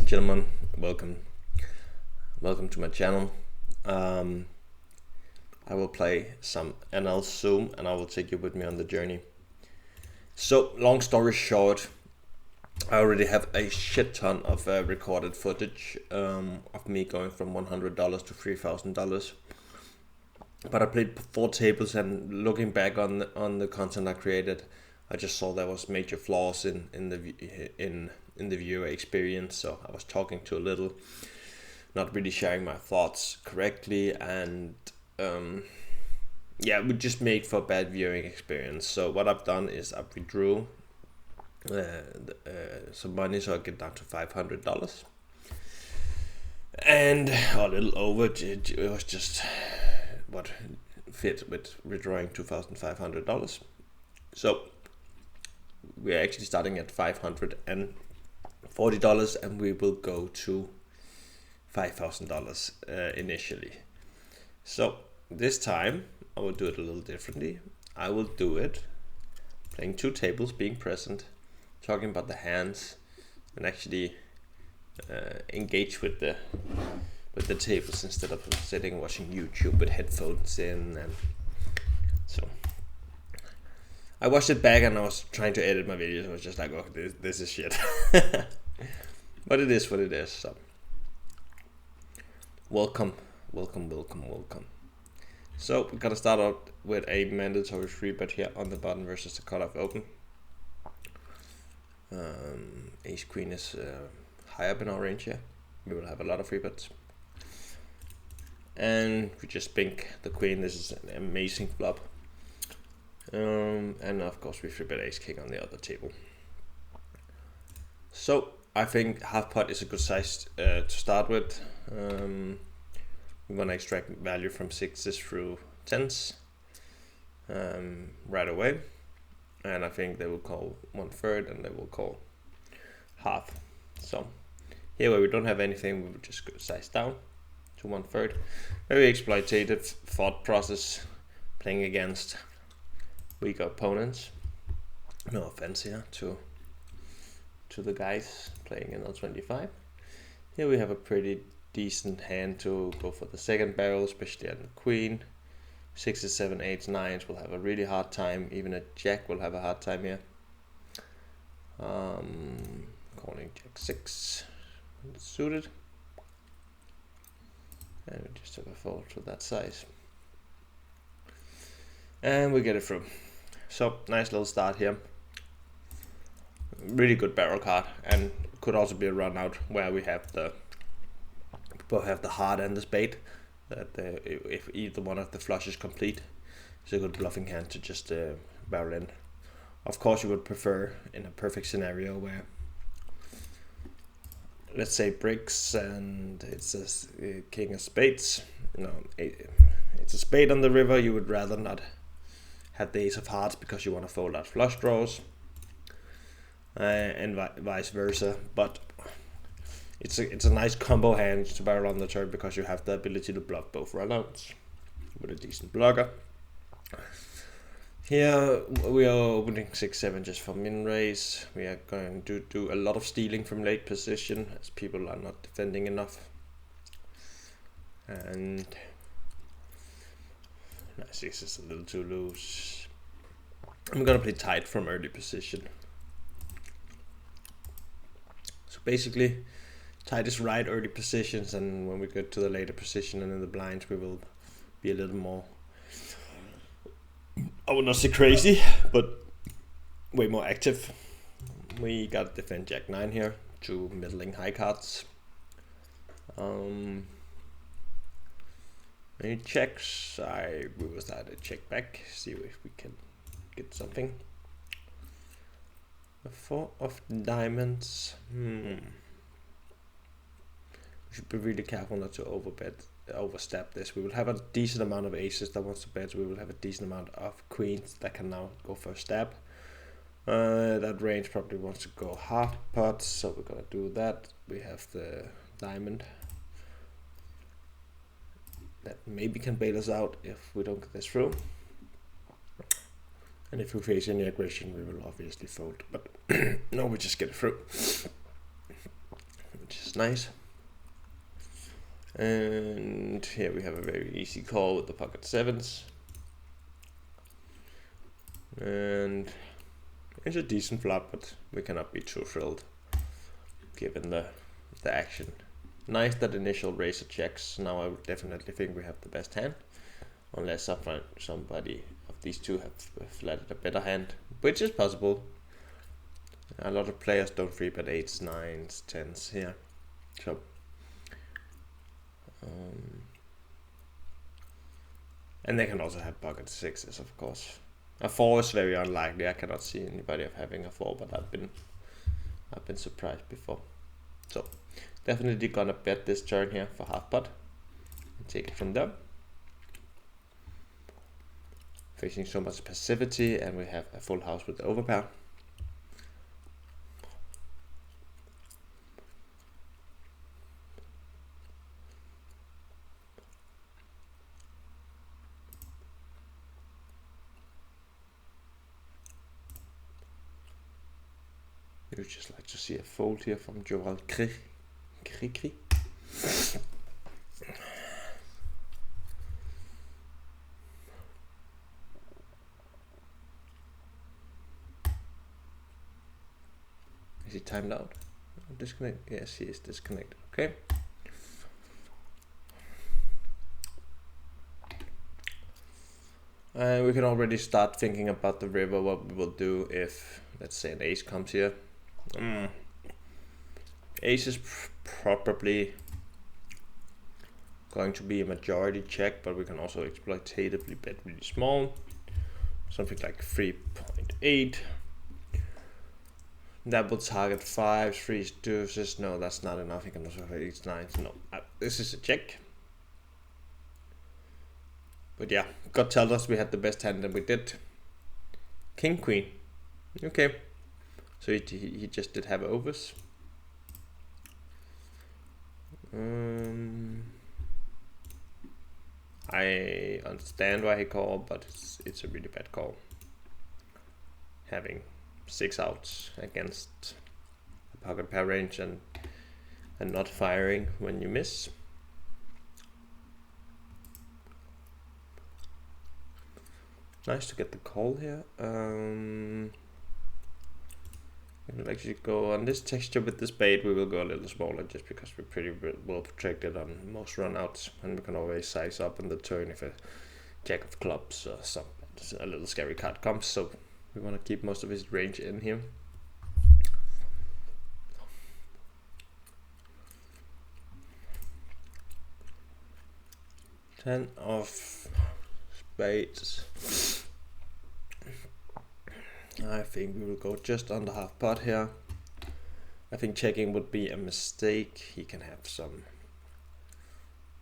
and gentlemen, welcome to my channel. I will play some NL Zoom and I will take you with me on the journey. So, long story short, I already have a shit ton of recorded footage of me going from $100 to $3,000. But I played 4 tables, and looking back on the content I created, I just saw there was major flaws in the viewer experience. So I was talking too little, not really sharing my thoughts correctly, and it would just make for a bad viewing experience. So what I've done is I withdrew some money, so I get down to $500, and a little over. It was just what fit with withdrawing $2,500. So we're actually starting at $540, and we will go to $5,000 initially. So this time I will do it a little differently. I will do it playing 2 tables, being present, talking about the hands, and actually engage with the tables instead of sitting and watching YouTube with headphones in. And so I watched it back and I was trying to edit my videos. I was just like, oh, this is shit. But it is what it is. So welcome. So we gotta start out with a mandatory 3-bet here on the button versus the cutoff open. Ace Queen is high up in our range here. We will have a lot of 3-bets. And we just bink the queen. This is an amazing flop. And of course we 3-bet ace king on the other table. So I think half pot is a good size to start with. We want to extract value from 6s through 10s right away. And I think they will call 1/3 and they will call half. So here where we don't have anything, we will just go size down to 1/3. Very exploitative thought process, playing against weaker opponents. No offense here to the guys playing in L25. Here we have a pretty decent hand to go for the second barrel, especially on the queen. 6s, 7s, 8s, 9s will have a really hard time. Even a jack will have a hard time here. Calling jack 6 suited. And we just have a fold to that size. And we get it through. So, nice little start here. Really good barrel card, and could also be a run out where we have both have the heart and the spade. That if either one of the flushes complete, it's a good bluffing hand to just barrel in. Of course, you would prefer in a perfect scenario where, let's say, bricks and it's a king of spades. It's a spade on the river. You would rather not have the ace of hearts because you want to fold out flush draws, and vice versa. But it's a nice combo hand to barrel on the turn because you have the ability to block both runouts with a decent blocker. Here we are opening 6-7 just for min raise. We are going to do a lot of stealing from late position as people are not defending enough. And 6 is a little too loose. I'm gonna play tight from early position. So basically, tight is right early positions, and when we get to the later position and in the blinds, we will be a little more, I would not say crazy, but way more active. We got to defend jack 9 here, 2 middling high cards. Any checks? We will start a check back, see if we can get something. The 4 of diamonds. We should be really careful not to overstep this. We will have a decent amount of aces that wants to bet. We will have a decent amount of queens that can now go for a stab. That range probably wants to go half pot, so we're gonna do that. We have the diamond that maybe can bail us out if we don't get this through. And if we face any aggression, we will obviously fold. But no, we just get it through. Just nice. And here we have a very easy call with the pocket sevens. And it's a decent flop, but we cannot be too thrilled given the action. Nice that initial razor checks. Now I would definitely think we have the best hand, unless somebody of these two have flatted a better hand, which is possible. A lot of players don't free bet 8s, 9s, 10s here. So and they can also have pocket 6s, of course. A 4 is very unlikely. I cannot see anybody of having a 4, but I've been surprised before. So definitely gonna bet this turn here for half pot and take it from there. Facing so much passivity, and we have a full house with the overpair. We would just like to see a fold here from Joel Kri. Is he timed out? Disconnect? Yes, he is disconnected. Okay. We can already start thinking about the river, what we will do if, let's say, an ace comes here. Ace is probably going to be a majority check, but we can also exploitatively bet really small. Something like 3.8. That will target 5, 3 deuces. No, that's not enough. You can also have 8, 9. No, this is a check. But yeah, God told us we had the best hand, and we did. King, queen. Okay. So he just did have overs. I understand why he called, but it's a really bad call. Having 6 outs against a pocket pair range and not firing when you miss. Nice to get the call here. We'll actually go on this texture with the spade. We will go a little smaller just because we're pretty well protected on most runouts, and we can always size up in the turn if a jack of clubs or a little scary card comes. So we want to keep most of his range in here. Ten of spades. I think we will go just under half pot here. I think checking would be a mistake. He can have some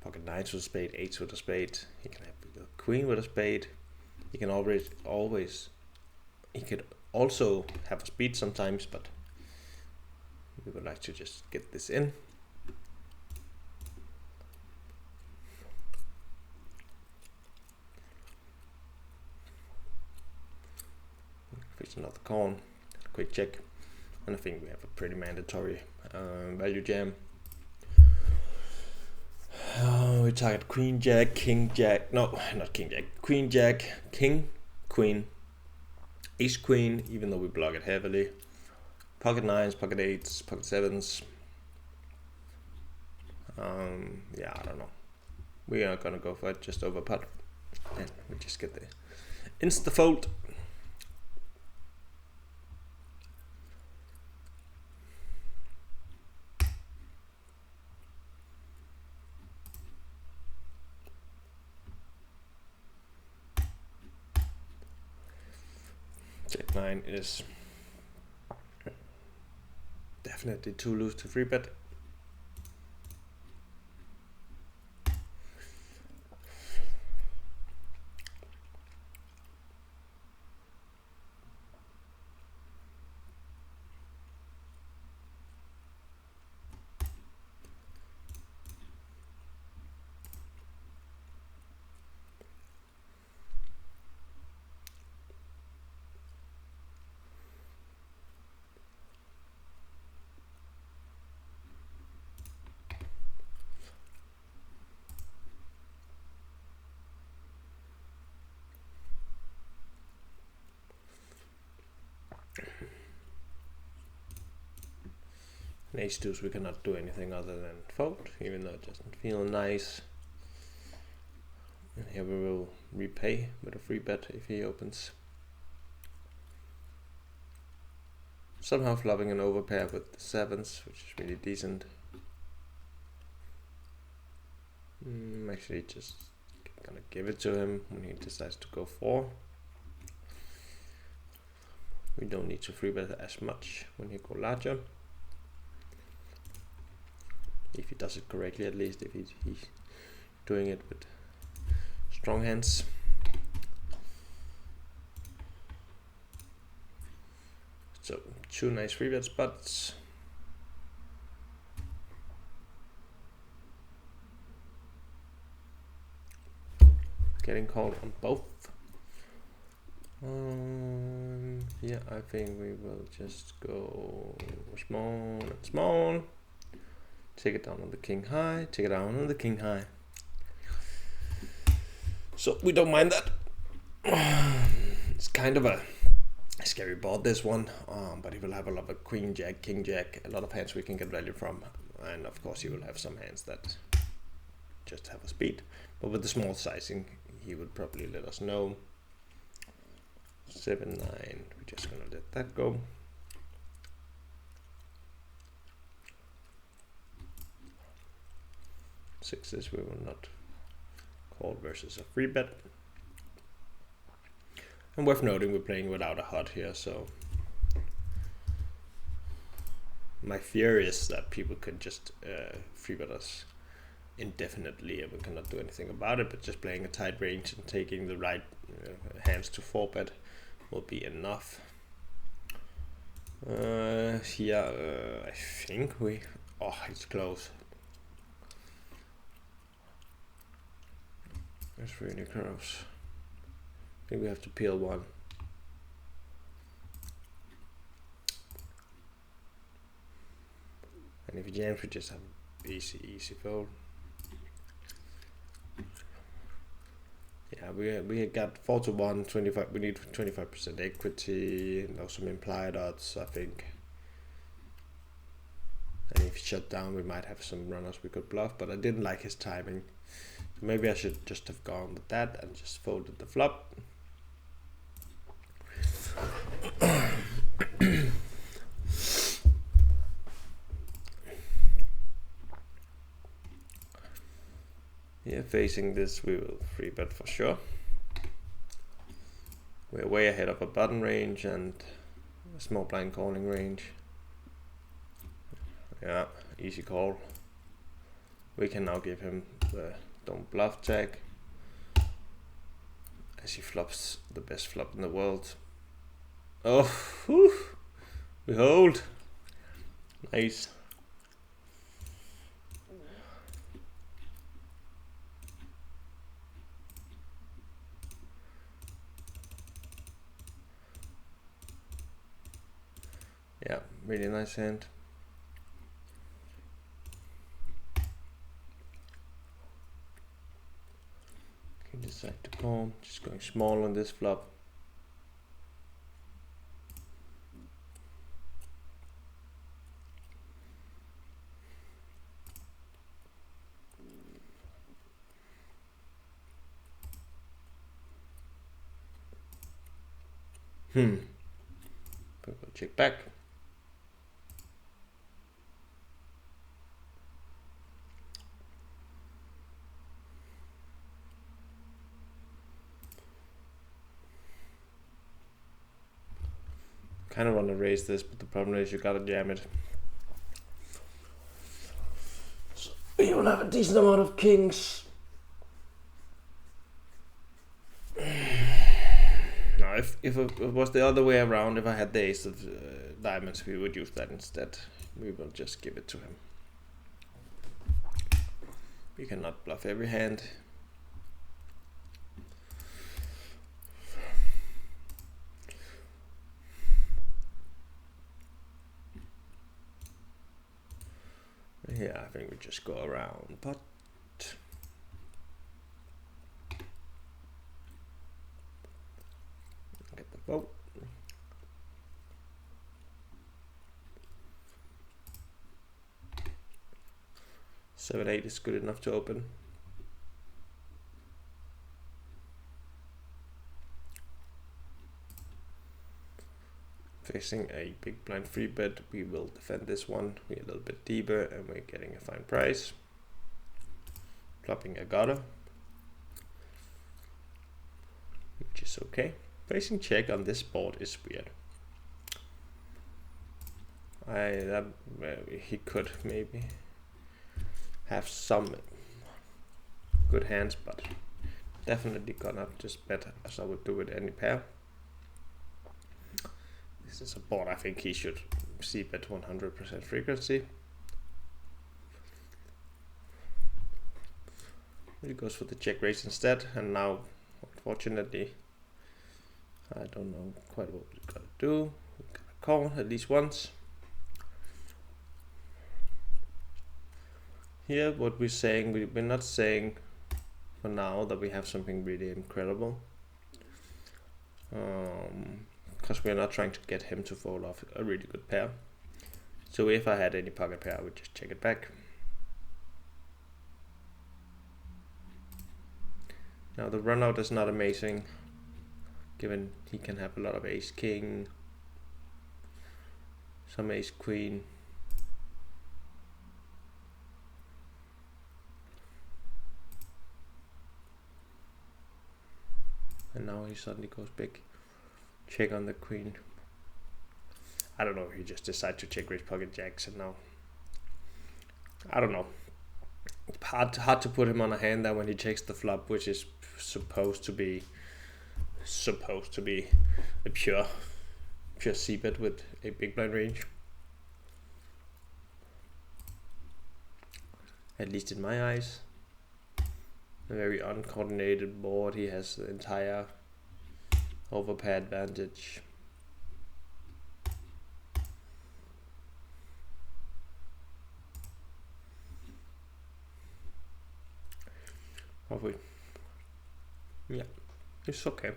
pocket 9s with a spade, 8s with a spade. He can have the queen with a spade. He can he could also have a speed sometimes, but we would like to just get this in. Face another con, quick check, and I think we have a pretty mandatory value jam. We target queen jack, king jack, no, not king jack, queen jack, king, queen, ace queen, even though we block it heavily, pocket 9s, pocket 8s, pocket 7s. Yeah, I don't know. We are gonna go for it just over pot, and we just get the insta fold. Jack 9 is definitely too loose to free bet. In H2s we cannot do anything other than fold, even though it doesn't feel nice. And here we will repay with a free bet if he opens. Somehow flopping an overpair with the 7s, which is really decent. Actually just gonna give it to him when he decides to go 4. We don't need to free bet as much when he go larger. If he does it correctly, at least, if he's doing it with strong hands. So 2 nice free bet spots. Getting called on both. Yeah, I think we will just go small and small. Take it down on the king high, take it down on the king high. So we don't mind that. It's kind of a scary board, this one, but he will have a lot of queen jack, king jack, a lot of hands we can get value from, and of course he will have some hands that just have a speed, but with the small sizing he would probably let us know. 7-9, we're just gonna let that go. Sixes we will not call versus a free bet. And worth noting, we're playing without a HUD here, so my fear is that people could just free bet us indefinitely and we cannot do anything about it, but just playing a tight range and taking the right hands to 4-bet will be enough. Here, I think we... Oh, it's close. It's really close. I think we have to peel one. And if he jams, we just have easy fold. Yeah, we got 4-1, 25. We need 25% equity. Now some implied odds, I think. And if he shut down, we might have some runners we could bluff. But I didn't like his timing, so maybe I should just have gone with that and just folded the flop. Yeah, facing this we will free bet for sure. We're way ahead of a button range and a small blind calling range. Yeah, easy call. We can now give him the don't bluff tag as he flops the best flop in the world. Oh, whew. We hold. Nice. Yeah, really nice hand. Can decide to call. Just going small on this flop. We'll go check back. Kind of want to raise this, but the problem is you gotta jam it. So you will have a decent amount of kings. Now, if it was the other way around, if I had the ace of diamonds, we would use that instead. We will just give it to him. We cannot bluff every hand. Yeah, I think we just go around, but get the vote. 7-8 is good enough to open. Facing a big blind free bet, we will defend this one. We're a little bit deeper and we're getting a fine price. Flopping a gutter, which is okay. Facing check on this board is weird. He could maybe have some good hands, but definitely gonna just bet as I would do with any pair. This is a board I think he should see bet 100% frequency. He goes for the check raise instead, and now unfortunately I don't know quite what we gotta do. We gotta call at least once. Here what we're saying, we're not saying for now that we have something really incredible. Because we're not trying to get him to fold off a really good pair. So if I had any pocket pair, I would just check it back. Now the runout is not amazing, given he can have a lot of ace king, some ace queen. And now he suddenly goes big. Check on the queen. I don't know if he just decided to check raise pocket jacks, and now I don't know. Hard to put him on a hand there when he checks the flop, which is supposed to be a pure c-bet with a big blind range. At least in my eyes. A very uncoordinated board. He has the entire overpair advantage. Probably. Yeah, it's okay.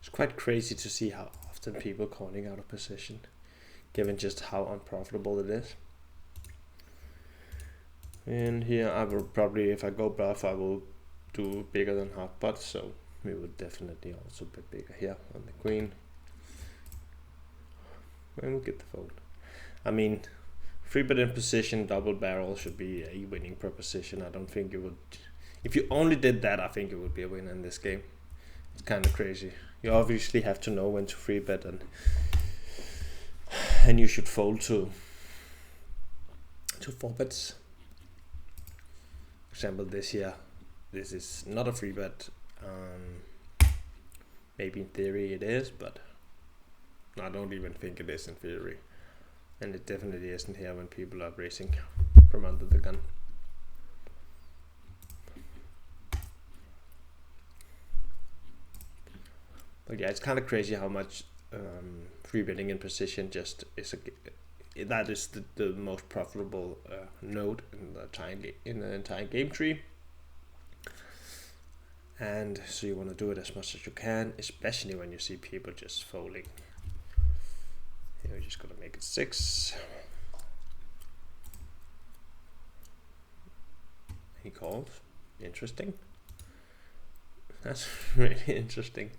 It's quite crazy to see how often people calling out of position, given just how unprofitable it is. And here I will probably, if I go bluff, I will do bigger than half pot, so we would definitely also bet bigger here on the queen. And we'll get the fold. I mean, free bet in position, double barrel should be a winning proposition. I don't think it would. If you only did that, I think it would be a win in this game. It's kind of crazy. You obviously have to know when to free bet, and you should fold to 4 bets. For example, this here, this is not a free bet. Maybe in theory it is, but I don't even think it is in theory, and it definitely isn't here when people are racing from under the gun. But yeah, it's kind of crazy how much free betting in position just is that is the most profitable node in the entire game tree. And so you want to do it as much as you can, especially when you see people just folding. Here we're just gonna make it 6. He calls. Interesting. That's really interesting.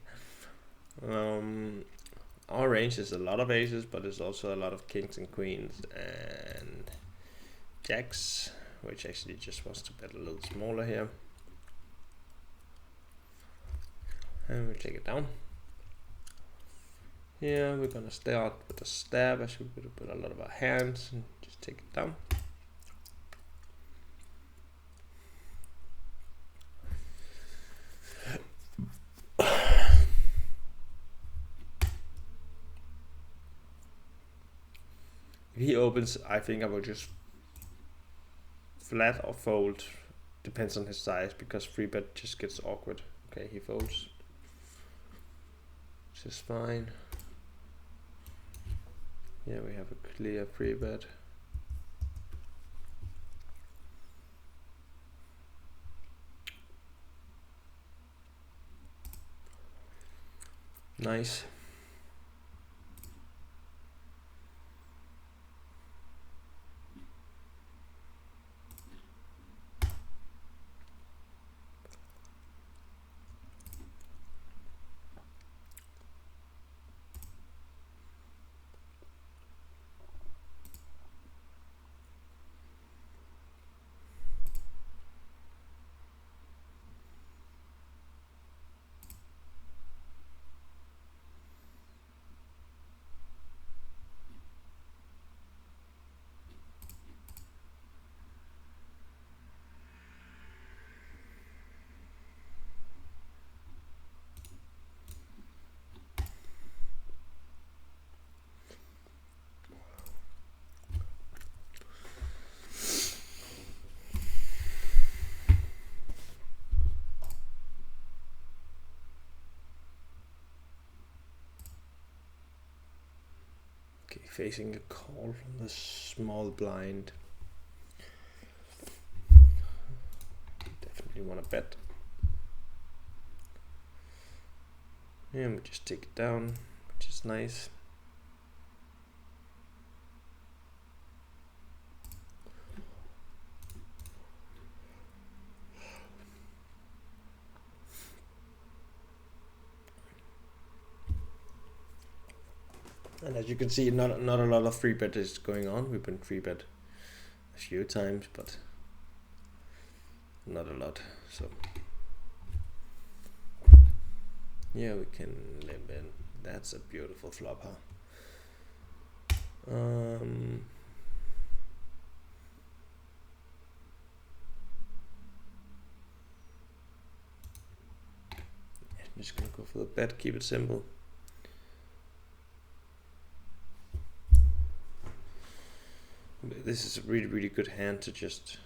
Our range is a lot of aces, but there's also a lot of kings and queens and jacks, which actually just wants to bet a little smaller here. And we take it down. Here we're gonna start with a stab as we put a lot of our hands and just take it down. If he opens, I think I will just flat or fold, depends on his size, because free bet just gets awkward. Okay, he folds, which is fine. Yeah, we have a clear free bet. Nice. Facing a call from the small blind. Definitely want to bet. And we just take it down, which is nice. And as you can see, not a lot of free bet is going on. We've been free bet a few times, but not a lot. So yeah, we can live in. That's a beautiful flop, huh? I'm just gonna go for the bet. Keep it simple. This is a really good hand to just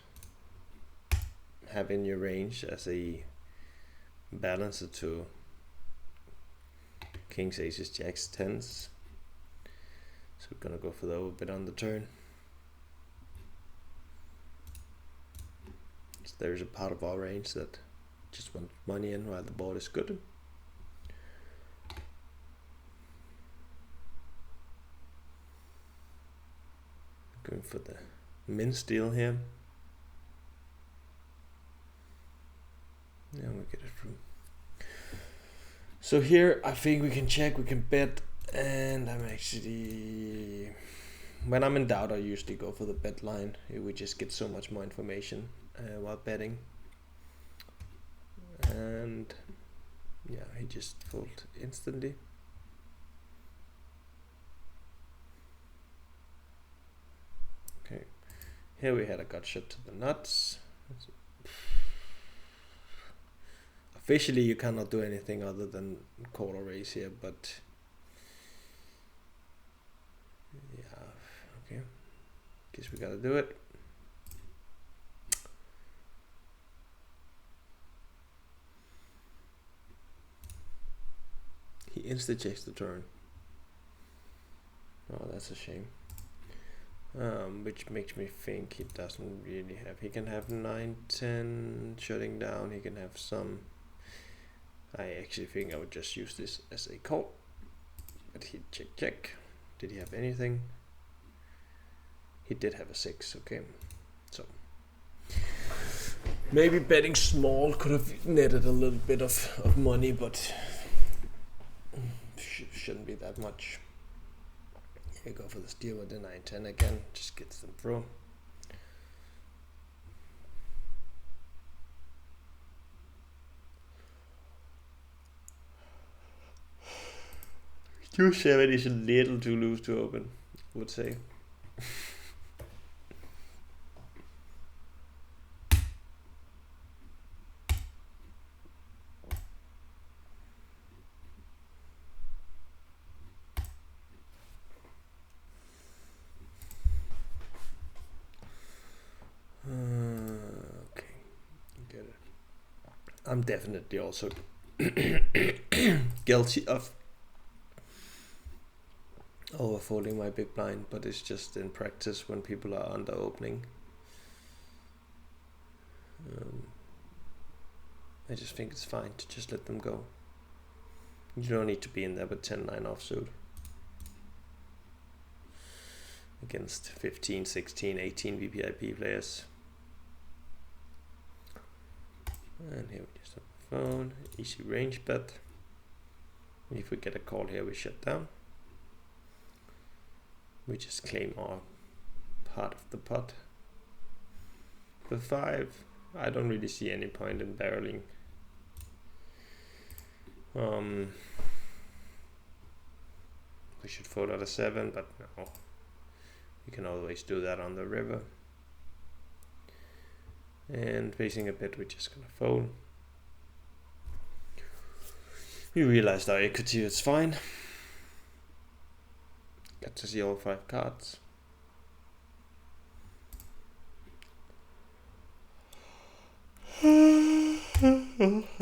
have in your range as a balancer to kings, aces, jacks, tens. So we're gonna go for the overbet on the turn. So there's a part of our range that just wants money in while the board is good. Going for the min steal here. And we get it through. So here I think we can check, we can bet, and I'm actually, when I'm in doubt, I usually go for the bet line. We just get so much more information while betting. And yeah, he just folded instantly. Okay, here we had a gut shot to the nuts. Officially you cannot do anything other than call or raise here, but yeah, okay, guess we gotta do it. He insta checks the turn. Oh, that's a shame. Which makes me think he doesn't really have. He can have 9-10 shutting down. He can have some. I actually think I would just use this as a call. But he check. Did he have anything? He did have a 6. Okay, so maybe betting small could have netted a little bit of money, but Shouldn't be that much. Here, go for the steal with the 9-10 again. Just gets them through. Two 7 is a little too loose to open, I would say. Okay, get it. I'm definitely also guilty of overfolding my big blind, but it's just in practice when people are under opening. I just think it's fine to just let them go. You don't need to be in there with 10-9 offsuit against 15, 16, 18 VPIP players. And here we just have the phone, easy range bet. If we get a call here, we shut down. We just claim our part of the pot. The 5, I don't really see any point in barreling. We should fold out a 7, but no. You can always do that on the river. And facing a bit, we're just gonna fold. We realized our equity is fine. Got to see all 5 cards.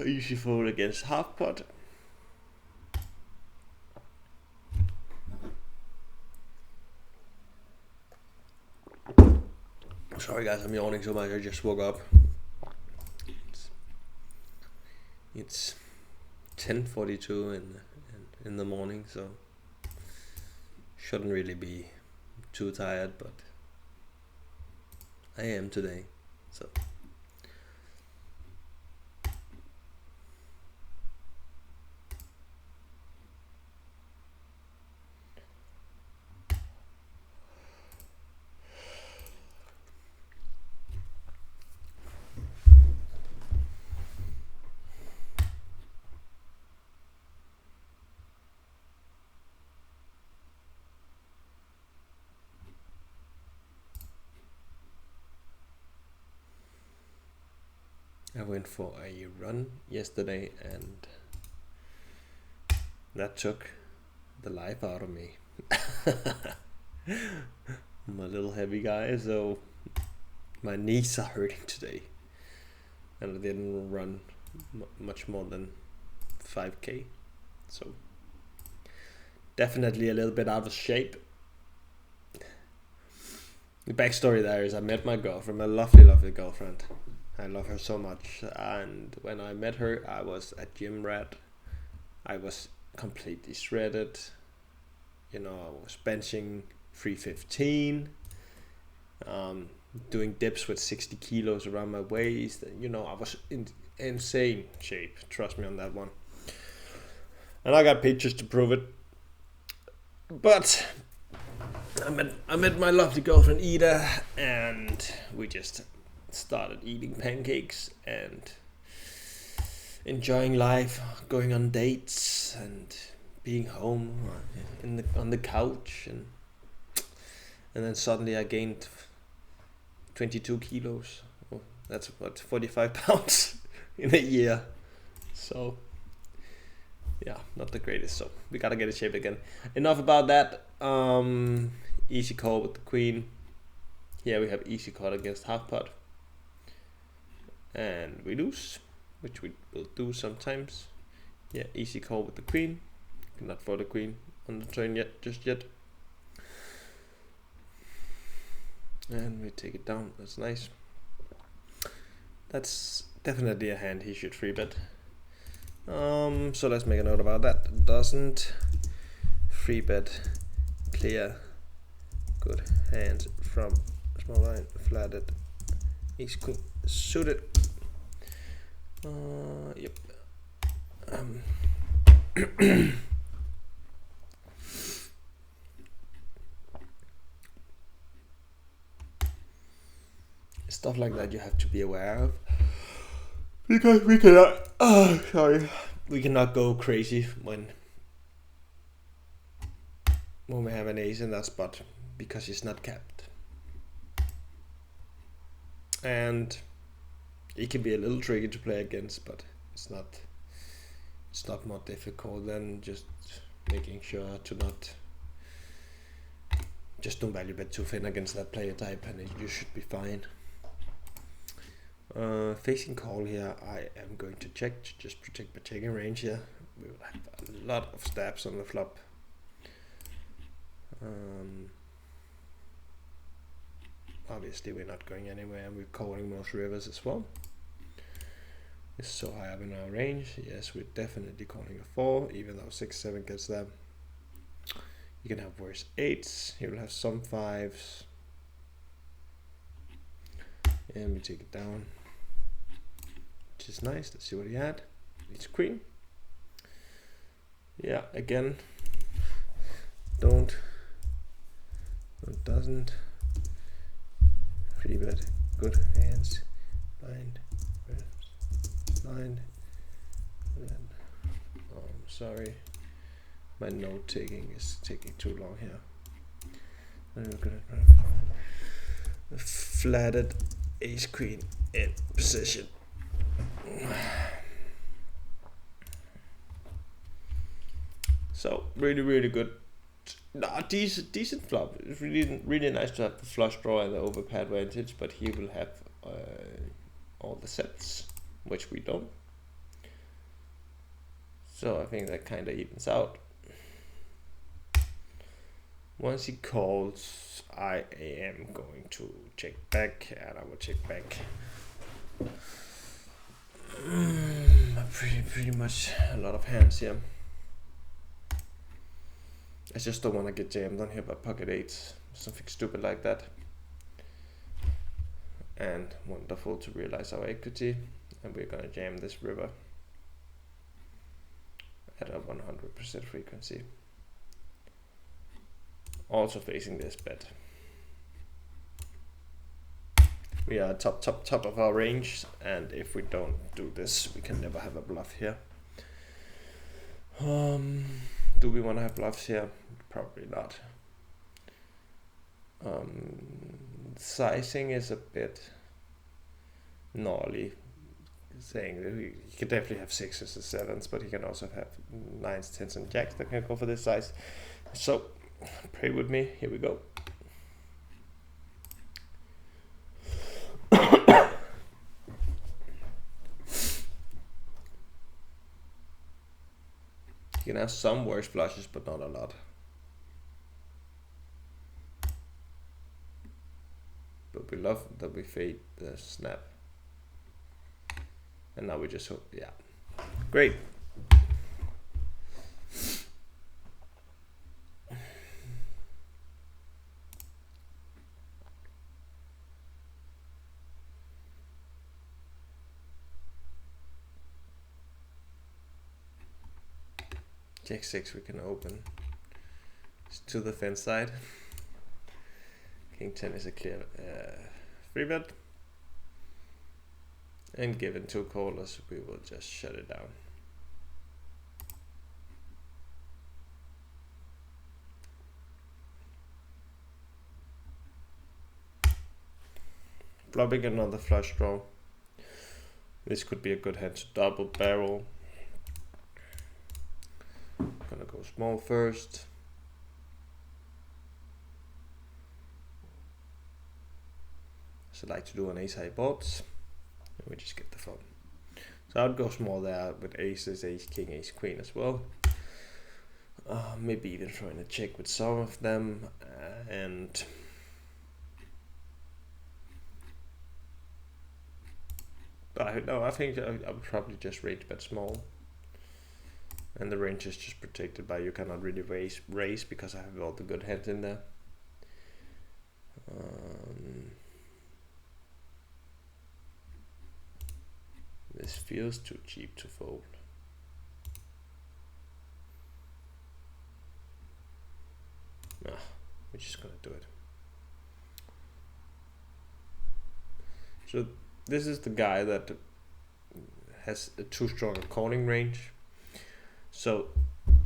Easy fold against half pot. Sorry guys, I'm yawning so much, I just woke up. It's 10:42 in the morning, so shouldn't really be too tired, but I am today, so. I went for a run yesterday and that took the life out of me. I'm a little heavy guy, so my knees are hurting today. And I didn't run much more than 5k. So definitely a little bit out of shape. The backstory there is I met my girlfriend, my lovely, lovely girlfriend. I love her so much, and when I met her I was a gym rat. I was completely shredded, you know. I was benching 315, doing dips with 60 kilos around my waist, you know. I was in insane shape, trust me on that one, and I got pictures to prove it. But I met my lovely girlfriend Ida, and we just started eating pancakes and enjoying life, going on dates and being home on the couch, and then suddenly I gained 22 kilos. Oh, that's what, 45 pounds in a year. So yeah, not the greatest. So we gotta get in shape again. Enough about that. Easy call with the queen. Here we have easy call against half pot. And we lose, which we will do sometimes. Yeah, easy call with the queen. Cannot fold the queen on the turn just yet. And we take it down, that's nice. That's definitely a hand he should free bet. So let's make a note about that. Doesn't free bet clear good hands from small line, flatted, ace queen suited. Yep. stuff like that you have to be aware of, because we cannot. We cannot go crazy when we have an ace in that spot because it's not capped, and it can be a little tricky to play against, but it's not more difficult than just making sure to not just don't value bet too thin against that player type, and you should be fine. Facing call here, I am going to check to just protect my checking range here. We will have a lot of stabs on the flop. Obviously we're not going anywhere, and we're calling most rivers as well. It's so high up in our range. Yes, we're definitely calling a 4, even though 6-7 gets there. You can have worse 8s. He will have some 5s. And we take it down, which is nice. Let's see what he had. It's queen. Yeah, again, doesn't free bet, good hands, blind, sorry, my note taking is taking too long here. I'm gonna flatted ace queen in position. So really good. Decent flop. It's really nice to have the flush draw and the overpad advantage, but he will have all the sets, which we don't. So I think that kind of evens out. Once he calls, I am going to check back, and I will check back. Pretty much a lot of hands here. I just don't want to get jammed on here by pocket 8s, something stupid like that. And wonderful to realize our equity, and we're gonna jam this river at a 100% frequency. Also facing this bet. We are top of our range, and if we don't do this, we can never have a bluff here. Do we want to have bluffs here? Probably not. Sizing is a bit gnarly, saying that he can definitely have 6s and 7s, but he can also have 9s, 10s, and jacks that can go for this size. So pray with me. Here we go. You can have some worse flushes, but not a lot. But we love that we fade the snap. And now we just hope, yeah. Great. Jack 6 we can open. It's to the thin side. King 10 is a clear free bet. And given 2 callers, we will just shut it down. Flopping another flush draw. This could be a good hand to double barrel. Gonna go small first. So I like to do an ace high boards. And we just get the phone. So I would go small there with aces, ace king, ace queen as well. Maybe even throwing a check with some of them, and I think I would probably just range bet small. And the range is just protected by you cannot really raise because I have all the good hands in there. This feels too cheap to fold. Nah, we're just gonna do it. So this is the guy that has a too strong a calling range. So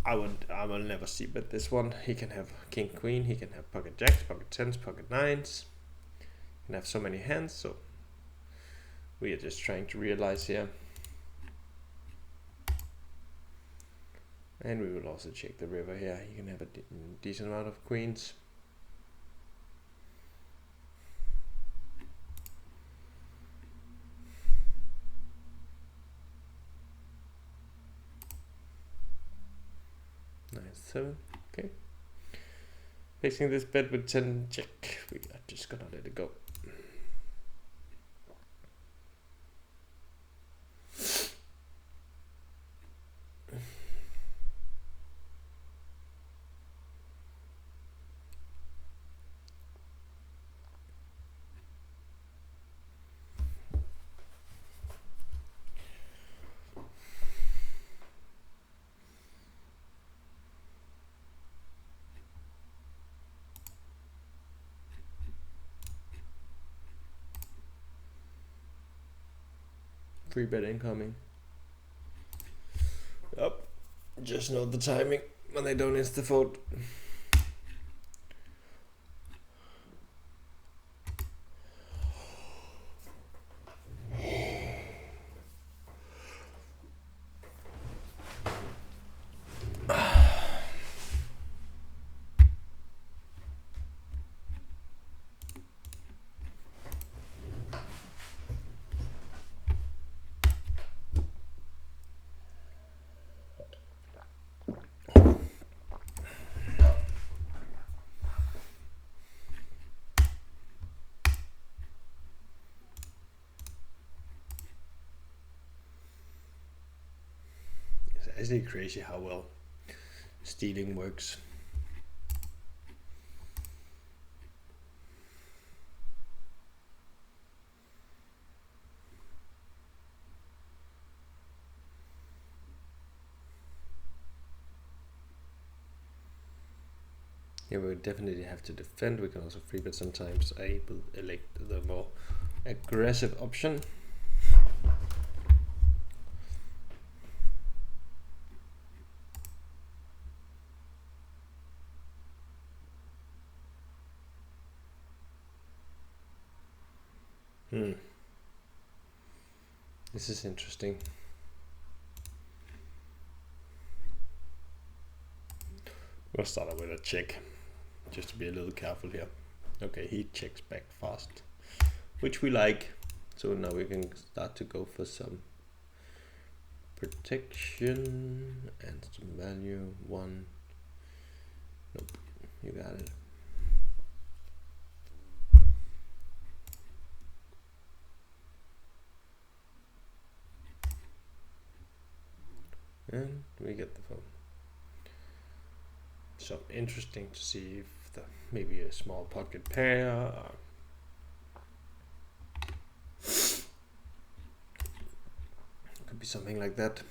I will never see bet this one. He can have king queen, he can have pocket jacks, pocket tens, pocket nines. He can have so many hands, so we are just trying to realize here. And we will also check the river here. He can have a decent amount of queens. Seven. Okay. Facing this bet with 10 check. We are just gonna let it go. Free bet incoming. Oh, just know the timing when they don't insta fold. It's actually crazy how well stealing works. Yeah, we definitely have to defend. We can also free bet sometimes. I will elect the more aggressive option. This is interesting. We'll start out with a check, just to be a little careful here. Okay, he checks back fast, which we like. So now we can start to go for some protection and some value. One. Nope, you got it. And we get the phone. So interesting to see if the maybe a small pocket pair. Could be something like that.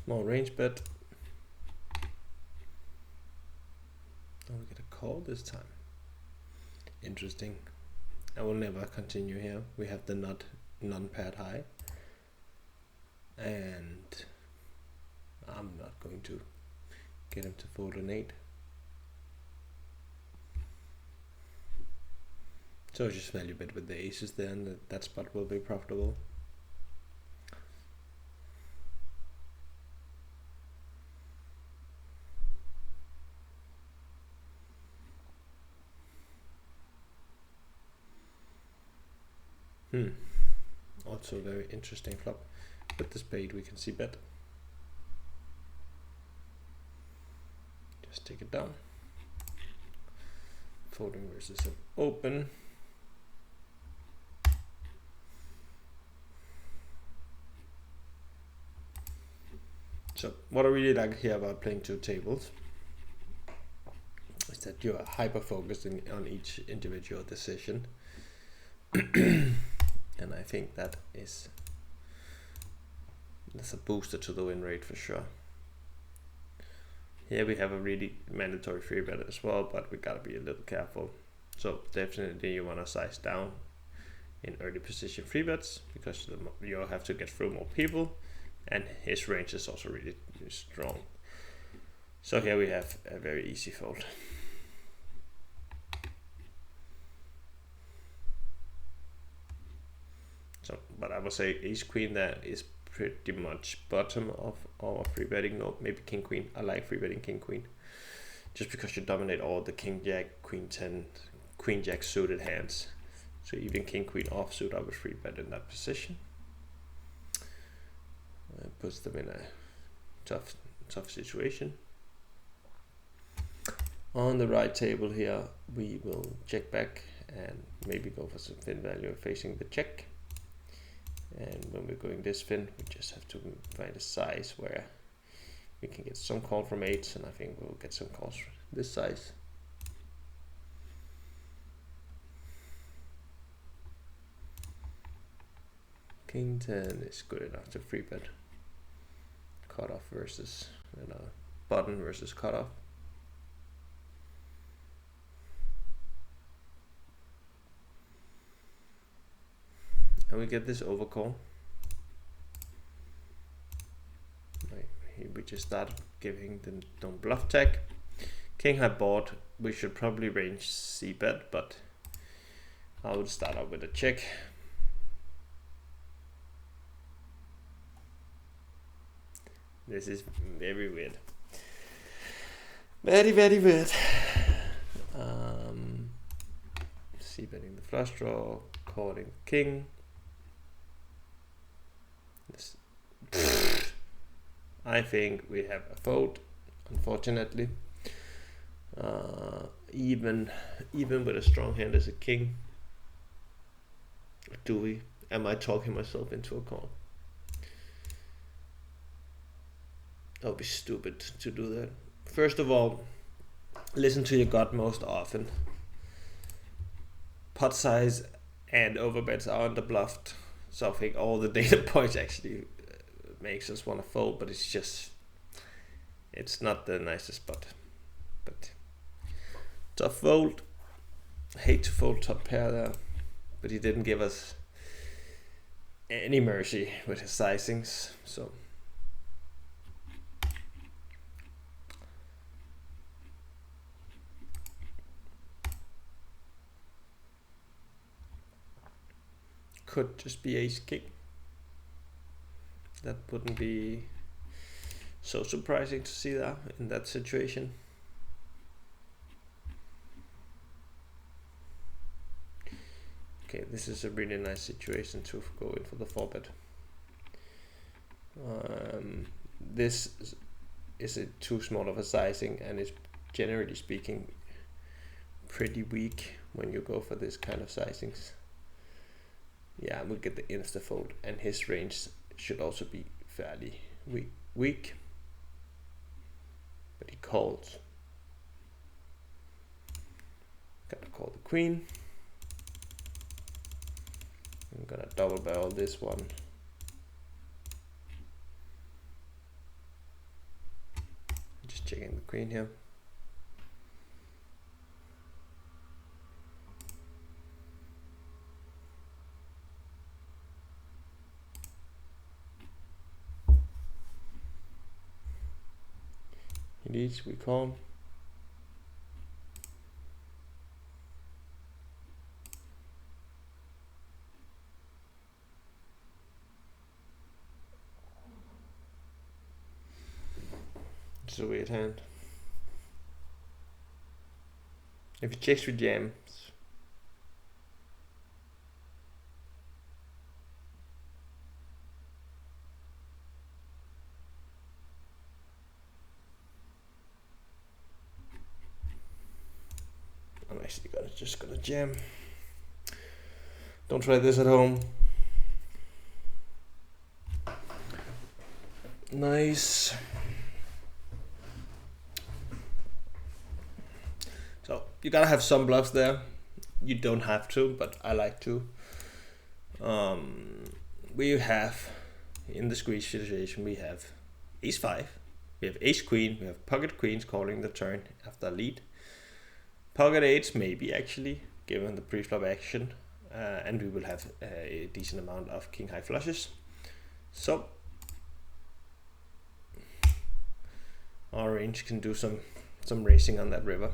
Small range bet. Oh, we get a call this time. Interesting. I will never continue here. We have the non-paired high. And I'm not going to get him to fold an 8. So just value bet with the aces there, and that spot will be profitable. Also very interesting flop. With the spade we can see bet. Just take it down. Folding versus an open. So what I really like here about playing two tables is that you are hyper focusing on each individual decision. And I think that's a booster to the win rate for sure. Here we have a really mandatory free bet as well, but we gotta be a little careful. So definitely you wanna size down in early position free bets because you have to get through more people, and his range is also really strong. So here we have a very easy fold. So, but I would say ace queen there is pretty much bottom of our free betting. No, maybe king queen. I like free betting king queen, just because you dominate all the king jack, queen 10, queen jack suited hands. So even king queen offsuit, I would free bet in that position. Puts them in a tough situation. On the right table here, we will check back and maybe go for some thin value facing the check. And when we're going this thin, we just have to find a size where we can get some call from eights, and I think we'll get some calls from this size. King 10 is good enough to free bet. Cutoff versus button versus cutoff. And we get this overcall. Right, here we just start giving them don't bluff tag. King high board, we should probably range C bet, but I would start out with a check. This is very weird. Very weird. C betting the flush draw, calling king. I think we have a fold, unfortunately. Even with a strong hand as a king. Do we? Am I talking myself into a call? That would be stupid to do that. First of all, listen to your gut most often. Pot size and overbets are underbluffed. So I think all the data points actually makes us want to fold, but it's not the nicest spot. But tough fold. Hate to fold top pair there, but he didn't give us any mercy with his sizings. So could just be ace king. That wouldn't be so surprising to see that in that situation. Okay, this is a really nice situation to go in for the 4-bet. This is a too small of a sizing, and is generally speaking pretty weak when you go for this kind of sizings. Yeah, we'll get the insta fold, and his range should also be fairly weak. But he calls. Gotta call the queen. I'm gonna double barrel this one. Just checking the queen here. He leads, we call. It's a weird hand. If he checks with jams, I'm actually just gonna jam. Don't try this at home. Nice. So you gotta have some bluffs there. You don't have to, but I like to. We have, in the squeeze situation, we have ace 5, we have ace queen, we have pocket queens calling the turn after a lead. Pocket 8 maybe actually, given the pre-flop action, and we will have a decent amount of king high flushes. So our range can do some racing on that river.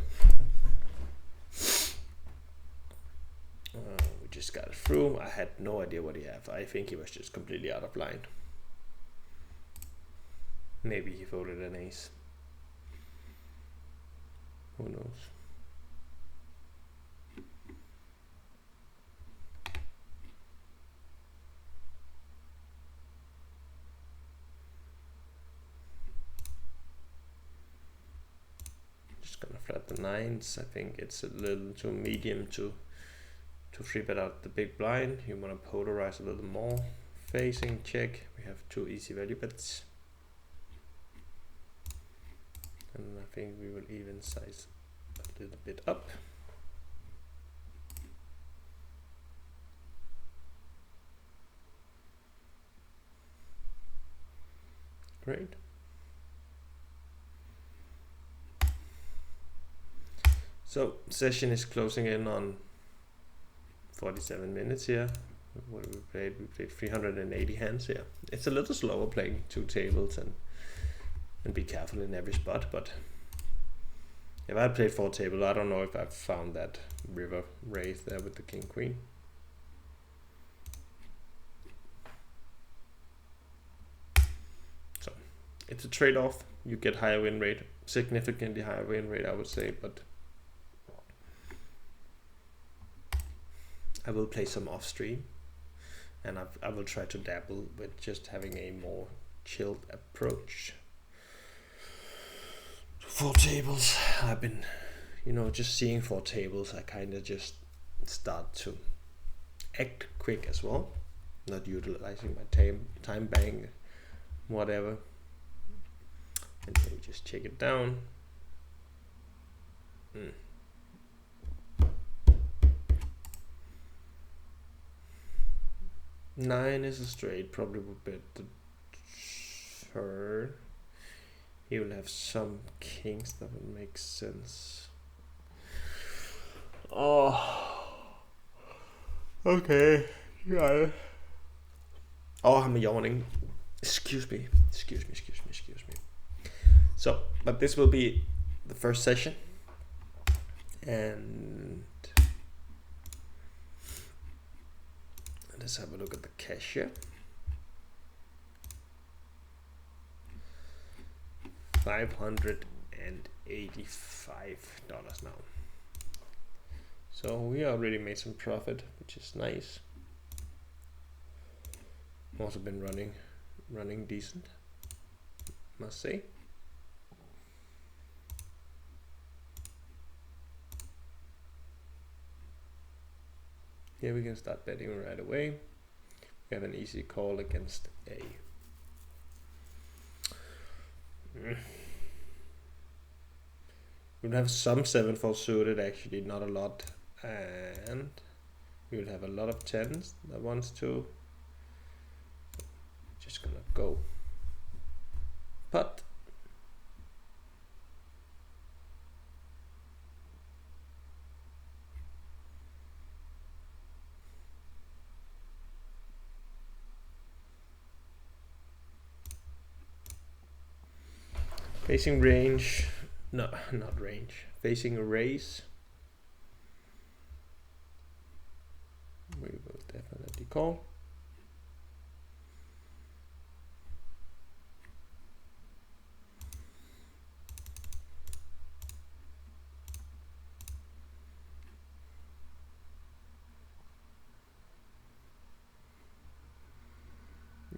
We just got it through. I had no idea what he had. I think he was just completely out of line. Maybe he folded an ace. Who knows? Just gonna flat the nines. I think it's a little too medium to 3-bet out the big blind. You want to polarize a little more. Facing check. We have 2 easy value bets. And I think we will even size a little bit up. Great. So session is closing in on 47 minutes here. What did we play? We played 380 hands here. It's a little slower playing 2 tables and be careful in every spot, but if I played 4 tables, I don't know if I've found that river raise there with the king queen. So it's a trade-off. You get higher win rate, significantly higher win rate, I would say, but I will play some off stream, and I will try to dabble with just having a more chilled approach. 4 tables. I've been, just seeing 4 tables. I kind of just start to act quick as well, not utilizing my time bank, whatever. And then we just check it down. 9 is a straight, probably would bet the turn. He will have some kings, that would make sense. Oh, okay, yeah. Oh, I'm yawning. Excuse me. So, but this will be the first session, and let's have a look at the cash here. $585 now. So we already made some profit, which is nice. Also been running decent, must say. Here we can start betting right away. We have an easy call against a we'll have some 7-4 suited, actually not a lot, and we will have a lot of 10s that wants to. Just gonna go putt. Facing range, no, not range. Facing a raise, we will definitely call.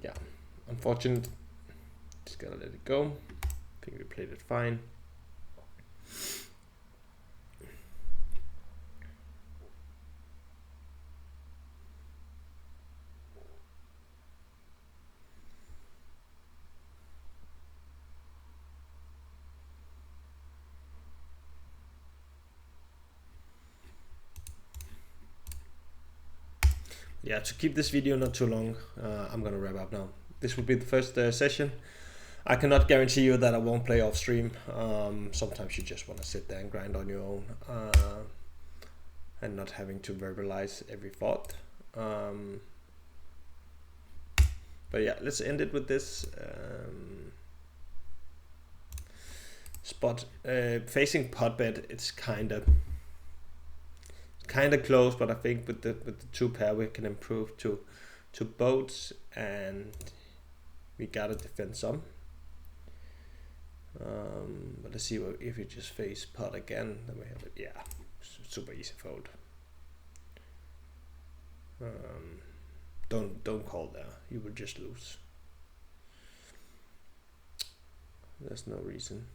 Yeah, unfortunate. Just gotta let it go. I think we played it fine. yeah, to keep this video not too long, I'm gonna wrap up now. This will be the first session. I cannot guarantee you that I won't play off stream. Sometimes you just want to sit there and grind on your own, and not having to verbalize every thought. But yeah, let's end it with this. Spot facing pot bet, it's kind of close, but I think with the 2 pair we can improve to boats, and we gotta defend some. But let's see if we just face pot again, then we have it. Yeah, super easy fold. Don't call there, you will just lose. There's no reason.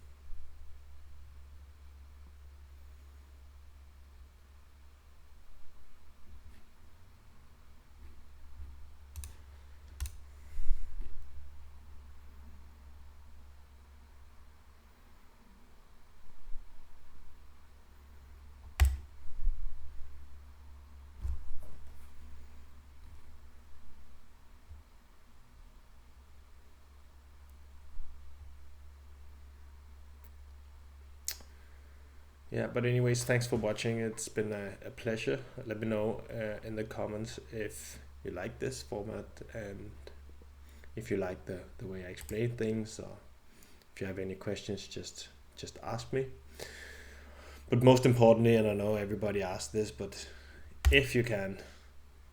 Yeah, but anyways, thanks for watching. It's been a pleasure. Let me know in the comments if you like this format, and if you like the way I explain things, or if you have any questions, just ask me. But most importantly, and I know everybody asks this, but if you can,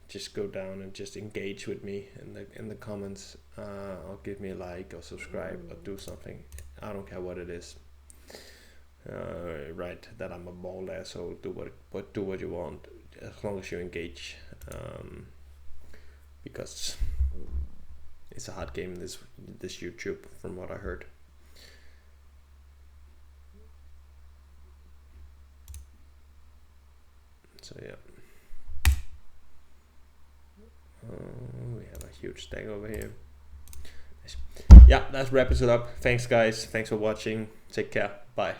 just go down and just engage with me in the comments, or give me a like or subscribe or do something. I don't care what it is. Right, that I'm a bald asshole, do what you want, as long as you engage, because it's a hard game, this YouTube, from what I heard. So yeah, we have a huge stack over here. Yeah, that wraps it up. Thanks guys, thanks for watching, take care, bye.